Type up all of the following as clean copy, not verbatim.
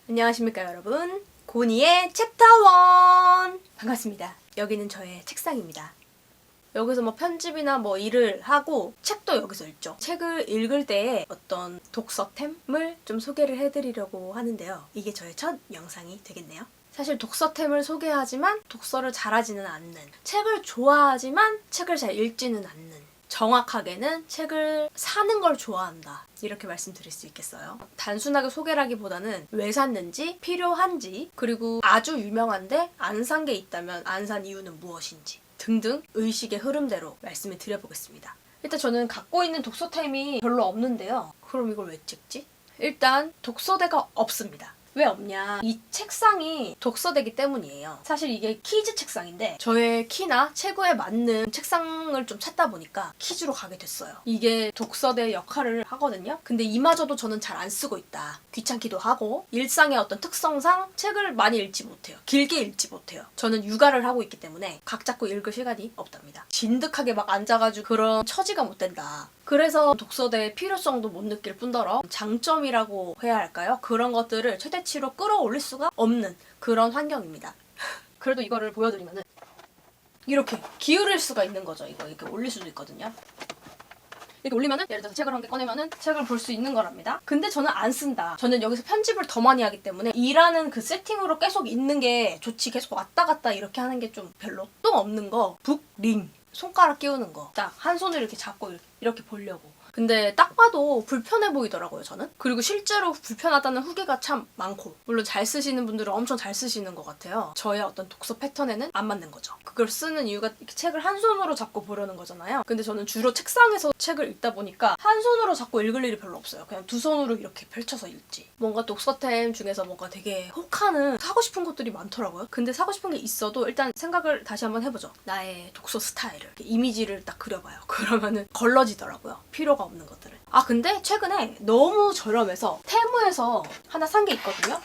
안녕하십니까 여러분, 고니의 챕터 1 반갑습니다. 여기는 저의 책상입니다. 여기서 뭐 편집이나 뭐 일을 하고 책도 여기서 읽죠. 책을 읽을 때의 어떤 독서템을 좀 소개를 해드리려고 하는데요. 이게 저의 첫 영상이 되겠네요. 사실 독서템을 소개하지만 독서를 잘하지는 않는, 책을 좋아하지만 책을 잘 읽지는 않는, 정확하게는 책을 사는 걸 좋아한다, 이렇게 말씀드릴 수 있겠어요. 단순하게 소개라기보다는 왜 샀는지, 필요한지, 그리고 아주 유명한데 안 산 게 있다면 안 산 이유는 무엇인지 등등 의식의 흐름대로 말씀을 드려보겠습니다. 일단 저는 갖고 있는 독서템이 별로 없는데요. 그럼 이걸 왜 찍지? 일단 독서대가 없습니다. 왜 없냐? 이 책상이 독서대기 때문이에요. 사실 이게 키즈 책상인데 저의 키나 체구에 맞는 책상을 좀 찾다 보니까 키즈로 가게 됐어요. 이게 독서대 역할을 하거든요. 근데 이마저도 저는 잘 안 쓰고 있다. 귀찮기도 하고 일상의 어떤 특성상 책을 많이 읽지 못해요. 길게 읽지 못해요. 저는 육아를 하고 있기 때문에 각 잡고 읽을 시간이 없답니다. 진득하게 막 앉아가지고 그런 처지가 못 된다. 그래서 독서대의 필요성도 못 느낄 뿐더러 장점이라고 해야 할까요? 그런 것들을 최대치로 끌어올릴 수가 없는 그런 환경입니다. 그래도 이거를 보여드리면은 이렇게 기울일 수가 있는 거죠. 이거 이렇게 올릴 수도 있거든요. 이렇게 올리면은 예를 들어서 책을 한 개 꺼내면은 책을 볼 수 있는 거랍니다. 근데 저는 안 쓴다. 저는 여기서 편집을 더 많이 하기 때문에 일하는 그 세팅으로 계속 있는 게 좋지, 계속 왔다 갔다 이렇게 하는 게 좀 별로. 또 없는 거 북링, 손가락 끼우는 거 딱 한 손으로 이렇게 잡고 이렇게 보려고. 근데 딱 봐도 불편해 보이더라고요, 저는. 그리고 실제로 불편하다는 후기가 참 많고, 물론 잘 쓰시는 분들은 엄청 잘 쓰시는 것 같아요. 저의 어떤 독서 패턴에는 안 맞는 거죠. 그걸 쓰는 이유가 이렇게 책을 한 손으로 잡고 보려는 거잖아요. 근데 저는 주로 책상에서 책을 읽다 보니까 한 손으로 잡고 읽을 일이 별로 없어요. 그냥 두 손으로 이렇게 펼쳐서 읽지. 뭔가 독서템 중에서 뭔가 되게 혹하는 사고 싶은 것들이 많더라고요. 근데 사고 싶은 게 있어도 일단 생각을 다시 한번 해보죠. 나의 독서 스타일을, 이미지를 딱 그려봐요. 그러면은 걸러지더라고요. 필요가 없는 것들을. 아, 근데 최근에 너무 저렴해서 테무에서 하나 산 게 있거든요.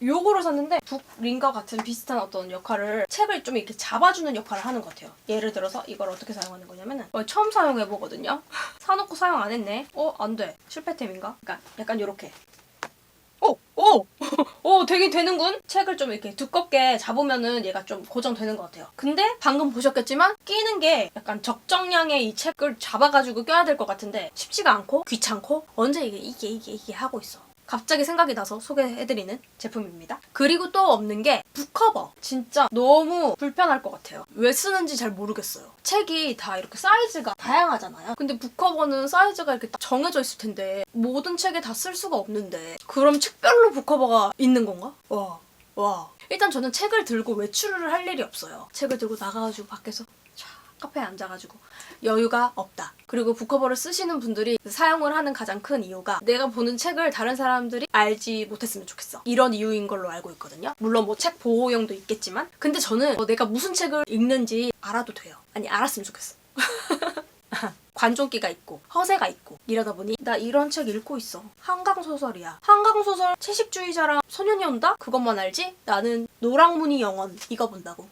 요거를 샀는데 북링과 같은 비슷한 어떤 역할을, 책을 좀 이렇게 잡아주는 역할을 하는 것 같아요. 예를 들어서 이걸 어떻게 사용하는 거냐면은 처음 사용해보거든요. 사놓고 사용 안 했네. 안 돼. 실패템인가? 그러니까 약간 요렇게. 되긴 되는군? 책을 좀 이렇게 두껍게 잡으면은 얘가 좀 고정되는 것 같아요. 근데 방금 보셨겠지만 끼는 게 약간 적정량의 이 책을 잡아가지고 껴야 될 것 같은데 쉽지가 않고 귀찮고 언제 이게 하고 있어. 갑자기 생각이 나서 소개해드리는 제품입니다. 그리고 또 없는 게 북커버. 진짜 너무 불편할 것 같아요. 왜 쓰는지 잘 모르겠어요. 책이 다 이렇게 사이즈가 다양하잖아요. 근데 북커버는 사이즈가 이렇게 딱 정해져 있을 텐데 모든 책에 다 쓸 수가 없는데, 그럼 책별로 북커버가 있는 건가? 와. 일단 저는 책을 들고 외출을 할 일이 없어요. 책을 들고 나가가지고 밖에서 카페에 앉아가지고 여유가 없다. 그리고 북커버를 쓰시는 분들이 사용을 하는 가장 큰 이유가 내가 보는 책을 다른 사람들이 알지 못했으면 좋겠어, 이런 이유인 걸로 알고 있거든요. 물론 뭐 책 보호용도 있겠지만, 근데 저는 내가 무슨 책을 읽는지 알아도 돼요. 아니, 알았으면 좋겠어. 관종기가 있고 허세가 있고 이러다 보니 나 이런 책 읽고 있어. 한강소설이야. 한강소설 채식주의자랑 소년이 온다? 그것만 알지? 나는 노랑무늬 영원 이거 본다고.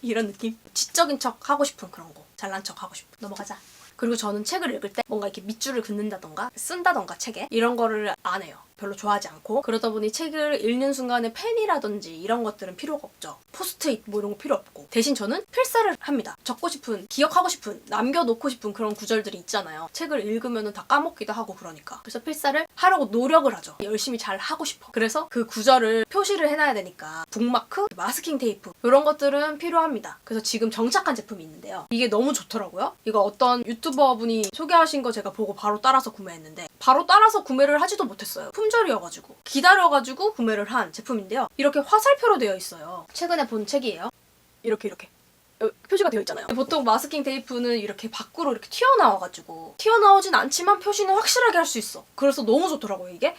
이런 느낌? 지적인 척 하고 싶은 그런 거. 잘난 척 하고 싶은. 넘어가자. 그리고 저는 책을 읽을 때 뭔가 이렇게 밑줄을 긋는다던가 쓴다던가 책에 이런 거를 안 해요. 별로 좋아하지 않고. 그러다 보니 책을 읽는 순간에 펜이라든지 이런 것들은 필요가 없죠. 포스트잇 뭐 이런 거 필요 없고. 대신 저는 필사를 합니다. 적고 싶은, 기억하고 싶은, 남겨놓고 싶은 그런 구절들이 있잖아요. 책을 읽으면 다 까먹기도 하고 그러니까. 그래서 필사를 하려고 노력을 하죠. 열심히 잘 하고 싶어. 그래서 그 구절을 표시를 해놔야 되니까 북마크, 마스킹 테이프 이런 것들은 필요합니다. 그래서 지금 정착한 제품이 있는데요. 이게 너무 좋더라고요. 이거 어떤 유튜버 분이 소개하신 거 제가 보고 바로 따라서 구매했는데 바로 따라서 구매를 하지도 못했어요. 품절이어가지고 기다려가지고 구매를 한 제품인데요. 이렇게 화살표로 되어 있어요. 최근에 본 책이에요. 이렇게 표시가 되어 있잖아요. 보통 마스킹 테이프는 이렇게 밖으로 이렇게 튀어나와가지고, 튀어나오진 않지만 표시는 확실하게 할 수 있어. 그래서 너무 좋더라고요, 이게.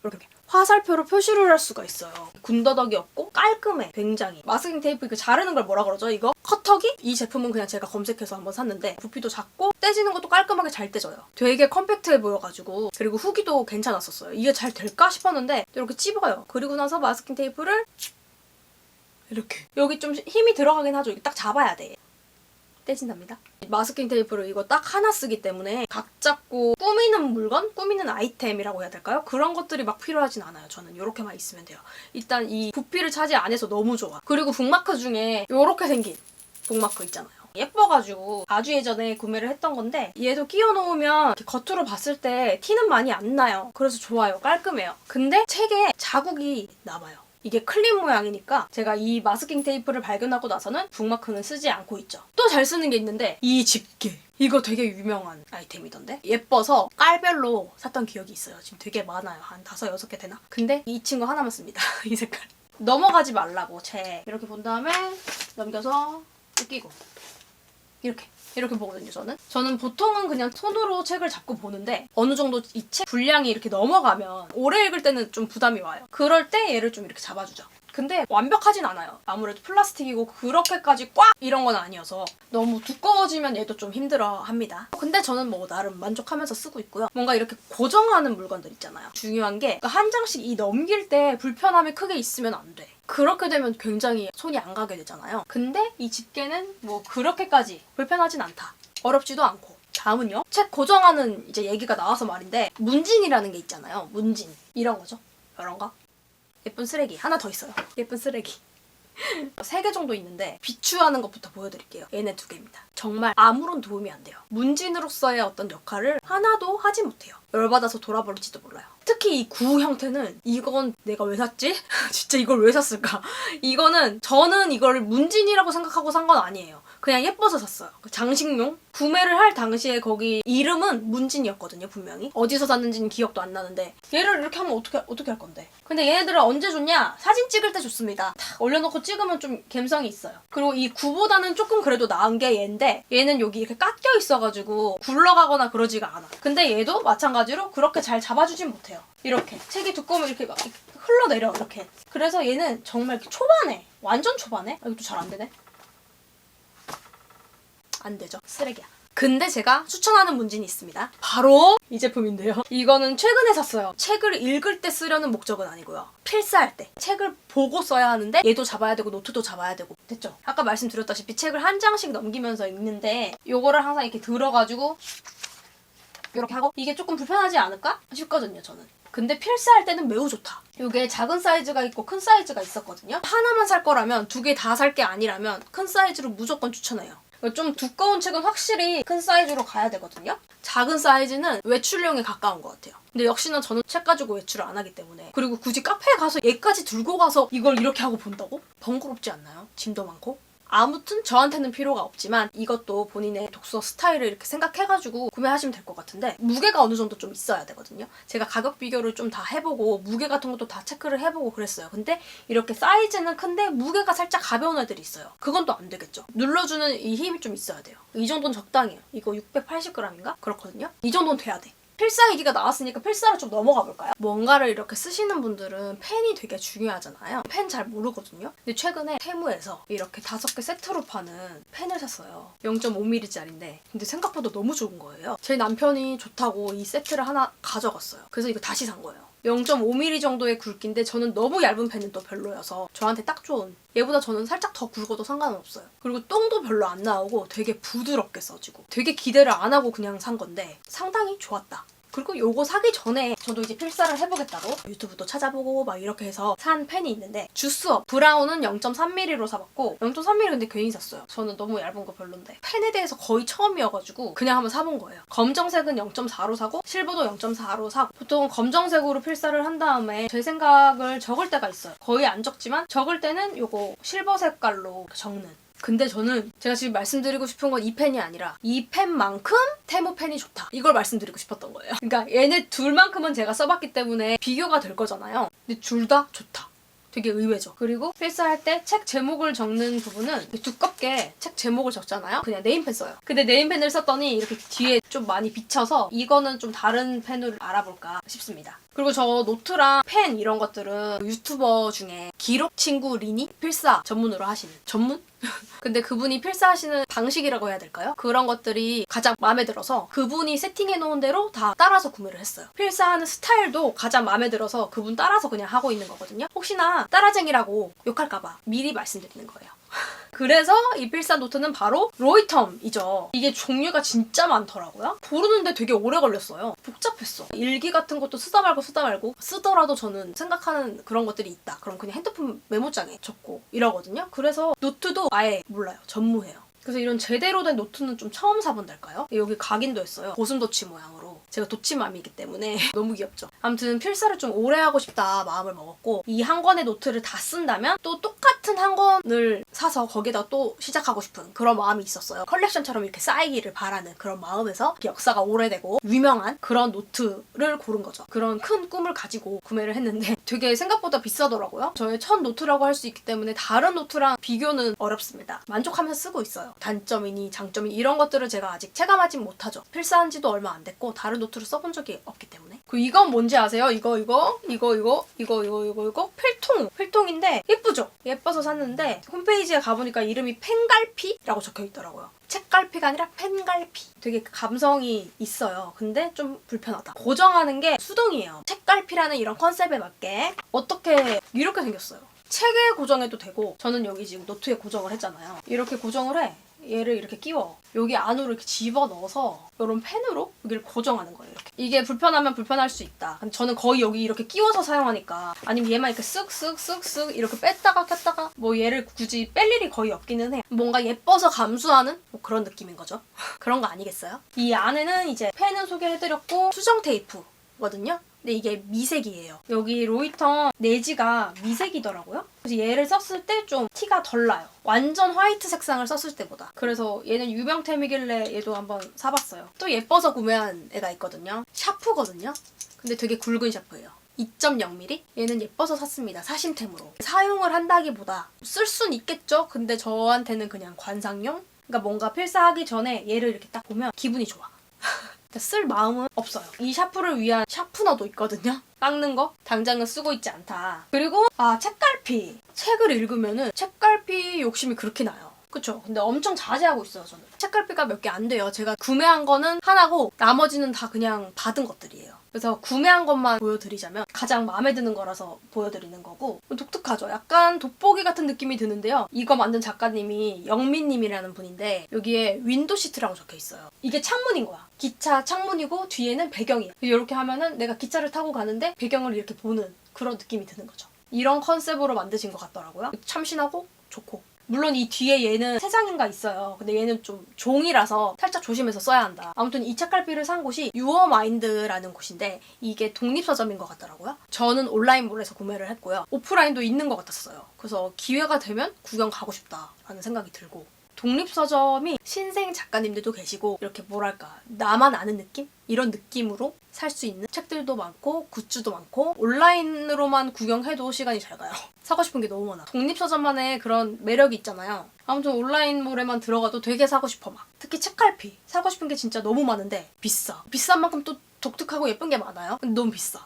이렇게 화살표로 표시를 할 수가 있어요. 군더더기 없고 깔끔해, 굉장히. 마스킹 테이프 이거 자르는 걸 뭐라 그러죠, 이거? 커터기? 이 제품은 그냥 제가 검색해서 한번 샀는데 부피도 작고 떼지는 것도 깔끔하게 잘 떼져요. 되게 컴팩트해 보여가지고. 그리고 후기도 괜찮았었어요. 이게 잘 될까 싶었는데 이렇게 찝어요. 그리고 나서 마스킹 테이프를 이렇게. 여기 좀 힘이 들어가긴 하죠. 이게 딱 잡아야 돼. 떼진답니다. 마스킹 테이프를 이거 딱 하나 쓰기 때문에 각 잡고 꾸미는 물건? 꾸미는 아이템이라고 해야 될까요? 그런 것들이 막 필요하진 않아요. 저는 이렇게만 있으면 돼요. 일단 이 부피를 차지 안 해서 너무 좋아. 그리고 북마크 중에 이렇게 생긴 북마크 있잖아요. 예뻐가지고 아주 예전에 구매를 했던 건데 얘도 끼워 놓으면 겉으로 봤을 때 티는 많이 안 나요. 그래서 좋아요. 깔끔해요. 근데 책에 자국이 남아요. 이게 클립 모양이니까 제가 이 마스킹 테이프를 발견하고 나서는 북마크는 쓰지 않고 있죠. 또 잘 쓰는 게 있는데 이 집게. 이거 되게 유명한 아이템이던데? 예뻐서 깔별로 샀던 기억이 있어요. 지금 되게 많아요. 한 5, 6개 되나? 근데 이 친구 하나만 씁니다. 이 색깔. 넘어가지 말라고 책. 이렇게 본 다음에 넘겨서 뜯기고. 이렇게 보거든요, 저는 보통은 그냥 손으로 책을 잡고 보는데 어느 정도 이 책 분량이 이렇게 넘어가면 오래 읽을 때는 좀 부담이 와요. 그럴 때 얘를 좀 이렇게 잡아주죠. 근데 완벽하진 않아요. 아무래도 플라스틱이고 그렇게까지 꽉 이런 건 아니어서 너무 두꺼워지면 얘도 좀 힘들어합니다. 근데 저는 뭐 나름 만족하면서 쓰고 있고요. 뭔가 이렇게 고정하는 물건들 있잖아요. 중요한 게 한 장씩 이 넘길 때 불편함이 크게 있으면 안 돼. 그렇게 되면 굉장히 손이 안 가게 되잖아요. 근데 이 집게는 뭐 그렇게까지 불편하진 않다. 어렵지도 않고. 다음은요. 책 고정하는 이제 얘기가 나와서 말인데 문진이라는 게 있잖아요. 문진. 이런 거죠. 이런 거. 예쁜 쓰레기. 하나 더 있어요. 예쁜 쓰레기. 3개 정도 있는데 비추하는 것부터 보여드릴게요. 얘네 2개입니다. 정말 아무런 도움이 안 돼요. 문진으로서의 어떤 역할을 하나도 하지 못해요. 열받아서 돌아버릴지도 몰라요. 특히 이 구 형태는 이건 내가 왜 샀지? 진짜 이걸 왜 샀을까? 이거는 저는 이걸 문진이라고 생각하고 산 건 아니에요. 그냥 예뻐서 샀어요. 장식용? 구매를 할 당시에 거기 이름은 문진이었거든요, 분명히. 어디서 샀는지는 기억도 안 나는데 얘를 이렇게 하면 어떻게 할 건데? 근데 얘네들은 언제 줬냐? 사진 찍을 때 줬습니다. 탁 올려놓고 찍으면 좀 감성이 있어요. 그리고 이 구보다는 조금 그래도 나은 게 얘인데 얘는 여기 이렇게 깎여 있어가지고 굴러가거나 그러지가 않아. 근데 얘도 마찬가지로 그렇게 잘 잡아주진 못해요. 이렇게 책이 두꺼우면 이렇게 막 흘러내려 이렇게. 그래서 얘는 정말 이렇게 초반에 완전 초반에 이것도 잘 안 되네. 안 되죠. 쓰레기야. 근데 제가 추천하는 문진이 있습니다. 바로 이 제품인데요. 이거는 최근에 샀어요. 책을 읽을 때 쓰려는 목적은 아니고요. 필사할 때. 책을 보고 써야 하는데 얘도 잡아야 되고 노트도 잡아야 되고. 됐죠? 아까 말씀드렸다시피 책을 한 장씩 넘기면서 읽는데 요거를 항상 이렇게 들어가지고 이렇게 하고 이게 조금 불편하지 않을까 싶거든요, 저는. 근데 필사할 때는 매우 좋다. 이게 작은 사이즈가 있고 큰 사이즈가 있었거든요. 하나만 살 거라면 2개 다 살 게 아니라면 큰 사이즈로 무조건 추천해요. 좀 두꺼운 책은 확실히 큰 사이즈로 가야 되거든요. 작은 사이즈는 외출용에 가까운 것 같아요. 근데 역시나 저는 책 가지고 외출을 안 하기 때문에. 그리고 굳이 카페에 가서 얘까지 들고 가서 이걸 이렇게 하고 본다고? 번거롭지 않나요? 짐도 많고? 아무튼 저한테는 필요가 없지만 이것도 본인의 독서 스타일을 이렇게 생각해가지고 구매하시면 될 것 같은데 무게가 어느 정도 좀 있어야 되거든요. 제가 가격 비교를 좀 다 해보고 무게 같은 것도 다 체크를 해보고 그랬어요. 근데 이렇게 사이즈는 큰데 무게가 살짝 가벼운 애들이 있어요. 그건 또 안 되겠죠. 눌러주는 이 힘이 좀 있어야 돼요. 이 정도는 적당해요. 이거 680g인가? 그렇거든요. 이 정도는 돼야 돼. 필사 얘기가 나왔으니까 필사를 좀 넘어가 볼까요? 뭔가를 이렇게 쓰시는 분들은 펜이 되게 중요하잖아요. 펜 잘 모르거든요. 근데 최근에 테무에서 이렇게 5개 세트로 파는 펜을 샀어요. 0.5mm짜리인데 근데 생각보다 너무 좋은 거예요. 제 남편이 좋다고 이 세트를 하나 가져갔어요. 그래서 이거 다시 산 거예요. 0.5mm 정도의 굵기인데 저는 너무 얇은 펜은 또 별로여서 저한테 딱 좋은, 얘보다 저는 살짝 더 굵어도 상관은 없어요. 그리고 똥도 별로 안 나오고 되게 부드럽게 써지고 되게 기대를 안 하고 그냥 산 건데 상당히 좋았다. 그리고 요거 사기 전에 저도 이제 필사를 해보겠다고 유튜브도 찾아보고 막 이렇게 해서 산 펜이 있는데 주스업 브라운은 0.3mm로 사봤고 0.3mm 근데 괜히 샀어요. 저는 너무 얇은 거 별론데 펜에 대해서 거의 처음이어가지고 그냥 한번 사본 거예요. 검정색은 0.4로 사고 실버도 0.4로 사고 보통 검정색으로 필사를 한 다음에 제 생각을 적을 때가 있어요. 거의 안 적지만 적을 때는 요거 실버 색깔로 적는. 근데 저는 제가 지금 말씀드리고 싶은 건 이 펜이 아니라 이 펜만큼 테무 펜이 좋다. 이걸 말씀드리고 싶었던 거예요. 그러니까 얘네 둘만큼은 제가 써봤기 때문에 비교가 될 거잖아요. 근데 둘 다 좋다. 되게 의외죠. 그리고 필사할 때 책 제목을 적는 부분은 두껍게 책 제목을 적잖아요. 그냥 네임펜 써요. 근데 네임펜을 썼더니 이렇게 뒤에 좀 많이 비쳐서 이거는 좀 다른 펜을 알아볼까 싶습니다. 그리고 저 노트랑 펜 이런 것들은 유튜버 중에 기록 친구 리니 필사 전문으로 하시는 전문? 근데 그분이 필사하시는 방식이라고 해야 될까요? 그런 것들이 가장 마음에 들어서 그분이 세팅해놓은 대로 다 따라서 구매를 했어요. 필사하는 스타일도 가장 마음에 들어서 그분 따라서 그냥 하고 있는 거거든요. 혹시나 따라쟁이라고 욕할까봐 미리 말씀드리는 거예요. 그래서 이 필사 노트는 바로 로이텀이죠. 이게 종류가 진짜 많더라고요. 고르는데 되게 오래 걸렸어요. 복잡했어. 일기 같은 것도 쓰다 말고 쓰더라도 저는 생각하는 그런 것들이 있다. 그럼 그냥 핸드폰 메모장에 적고 이러거든요. 그래서 노트도 아예 몰라요. 전무해요. 그래서 이런 제대로 된 노트는 좀 처음 사본달까요? 여기 각인도 했어요. 고슴도치 모양으로. 제가 도치맘이기 때문에 너무 귀엽죠. 아무튼 필사를 좀 오래 하고 싶다 마음을 먹었고 이 한 권의 노트를 다 쓴다면 또 똑같은 한 권을 사서 거기다 또 시작하고 싶은 그런 마음이 있었어요. 컬렉션처럼 이렇게 쌓이기를 바라는 그런 마음에서 역사가 오래되고 유명한 그런 노트를 고른 거죠. 그런 큰 꿈을 가지고 구매를 했는데 되게 생각보다 비싸더라고요. 저의 첫 노트라고 할 수 있기 때문에 다른 노트랑 비교는 어렵습니다. 만족하면서 쓰고 있어요. 단점이니 장점이니 이런 것들을 제가 아직 체감하진 못하죠. 필사한 지도 얼마 안 됐고 다른 노트를 써본 적이 없기 때문에. 그리고 이건 뭔지 아세요? 이거 필통인데 예쁘죠? 예뻐서 샀는데 홈페이지에 가보니까 이름이 펜갈피라고 적혀있더라고요. 책갈피가 아니라 펜갈피. 되게 감성이 있어요. 근데 좀 불편하다. 고정하는 게 수동이에요. 책갈피라는 이런 컨셉에 맞게 어떻게 이렇게 생겼어요. 책에 고정해도 되고 저는 여기 지금 노트에 고정을 했잖아요. 이렇게 고정을 해. 얘를 이렇게 끼워. 여기 안으로 이렇게 집어넣어서 이런 펜으로 여기를 고정하는 거예요. 이렇게. 이게 불편하면 불편할 수 있다. 근데 저는 거의 여기 이렇게 끼워서 사용하니까 아니면 얘만 이렇게 쓱쓱쓱쓱 이렇게 뺐다가 켰다가 뭐 얘를 굳이 뺄 일이 거의 없기는 해요. 뭔가 예뻐서 감수하는 뭐 그런 느낌인 거죠. 그런 거 아니겠어요? 이 안에는 이제 펜은 소개해드렸고 수정 테이프거든요. 근데 이게 미색이에요. 여기 로이텀 내지가 미색이더라고요. 그래서 얘를 썼을 때 좀 티가 덜 나요. 완전 화이트 색상을 썼을 때보다. 그래서 얘는 유명템이길래 얘도 한번 사봤어요. 또 예뻐서 구매한 애가 있거든요. 샤프거든요. 근데 되게 굵은 샤프예요. 2.0mm? 얘는 예뻐서 샀습니다. 사심템으로. 사용을 한다기보다 쓸 순 있겠죠? 근데 저한테는 그냥 관상용? 그러니까 뭔가 필사하기 전에 얘를 이렇게 딱 보면 기분이 좋아. 쓸 마음은 없어요. 이 샤프를 위한 샤프너도 있거든요. 깎는 거? 당장은 쓰고 있지 않다. 그리고 책갈피. 책을 읽으면은 책갈피 욕심이 그렇게 나요. 그쵸? 근데 엄청 자제하고 있어요, 저는. 책갈피가 몇 개 안 돼요. 제가 구매한 거는 하나고 나머지는 다 그냥 받은 것들이에요. 그래서 구매한 것만 보여드리자면 가장 마음에 드는 거라서 보여드리는 거고 독특하죠. 약간 돋보기 같은 느낌이 드는데요. 이거 만든 작가님이 영민님이라는 분인데 여기에 윈도우 시트라고 적혀있어요. 이게 창문인 거야. 기차 창문이고 뒤에는 배경이야. 이렇게 하면은 내가 기차를 타고 가는데 배경을 이렇게 보는 그런 느낌이 드는 거죠. 이런 컨셉으로 만드신 것 같더라고요. 참신하고 좋고. 물론 이 뒤에 얘는 3장인가 있어요. 근데 얘는 좀 종이라서 살짝 조심해서 써야 한다. 아무튼 이 책갈피를 산 곳이 유어마인드라는 곳인데 이게 독립서점인 것 같더라고요. 저는 온라인몰에서 구매를 했고요. 오프라인도 있는 것 같았어요. 그래서 기회가 되면 구경 가고 싶다라는 생각이 들고 독립서점이 신생 작가님들도 계시고 이렇게 뭐랄까 나만 아는 느낌? 이런 느낌으로 살 수 있는 책들도 많고 굿즈도 많고 온라인으로만 구경해도 시간이 잘 가요. 사고 싶은 게 너무 많아. 독립서점만의 그런 매력이 있잖아요. 아무튼 온라인몰에만 들어가도 되게 사고 싶어 막. 특히 책갈피. 사고 싶은 게 진짜 너무 많은데 비싸. 비싼 만큼 또 독특하고 예쁜 게 많아요. 근데 너무 비싸.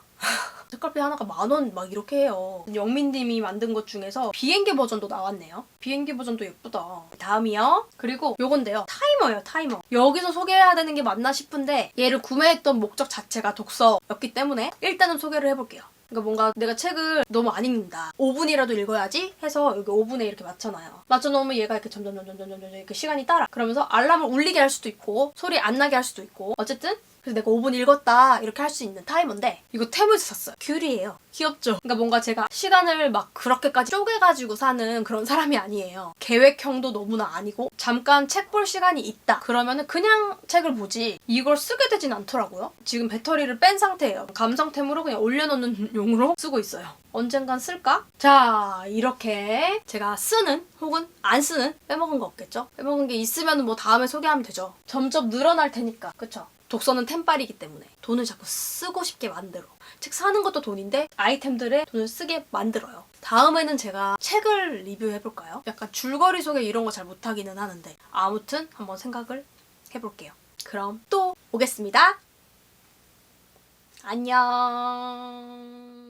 책갈피 하나가 10,000원 막 이렇게 해요. 영민님이 만든 것 중에서 비행기 버전도 나왔네요. 비행기 버전도 예쁘다. 다음이요. 그리고 요건데요. 타이머예요. 타이머. 여기서 소개해야 되는 게 맞나 싶은데 얘를 구매했던 목적 자체가 독서였기 때문에 일단은 소개를 해볼게요. 그러니까 뭔가 내가 책을 너무 안 읽는다. 5분이라도 읽어야지 해서 여기 5분에 이렇게 맞춰놔요. 맞춰놓으면 얘가 이렇게 점점 이렇게 시간이 따라. 그러면서 알람을 울리게 할 수도 있고 소리 안 나게 할 수도 있고 어쨌든 그래서 내가 5분 읽었다 이렇게 할 수 있는 타이머인데 이거 테무에서 샀어요. 귤이에요. 귀엽죠? 그러니까 뭔가 제가 시간을 막 그렇게까지 쪼개가지고 사는 그런 사람이 아니에요. 계획형도 너무나 아니고 잠깐 책 볼 시간이 있다 그러면은 그냥 책을 보지 이걸 쓰게 되진 않더라고요. 지금 배터리를 뺀 상태예요. 감성템으로 그냥 올려놓는 용으로 쓰고 있어요. 언젠간 쓸까? 자, 이렇게 제가 쓰는 혹은 안 쓰는 빼먹은 거 없겠죠? 빼먹은 게 있으면 뭐 다음에 소개하면 되죠. 점점 늘어날 테니까. 그쵸? 독서는 템빨이기 때문에 돈을 자꾸 쓰고 싶게 만들어. 책 사는 것도 돈인데 아이템들에 돈을 쓰게 만들어요. 다음에는 제가 책을 리뷰해볼까요? 약간 줄거리 소개 이런 거 잘 못하기는 하는데 아무튼 한번 생각을 해볼게요. 그럼 또 오겠습니다. 안녕.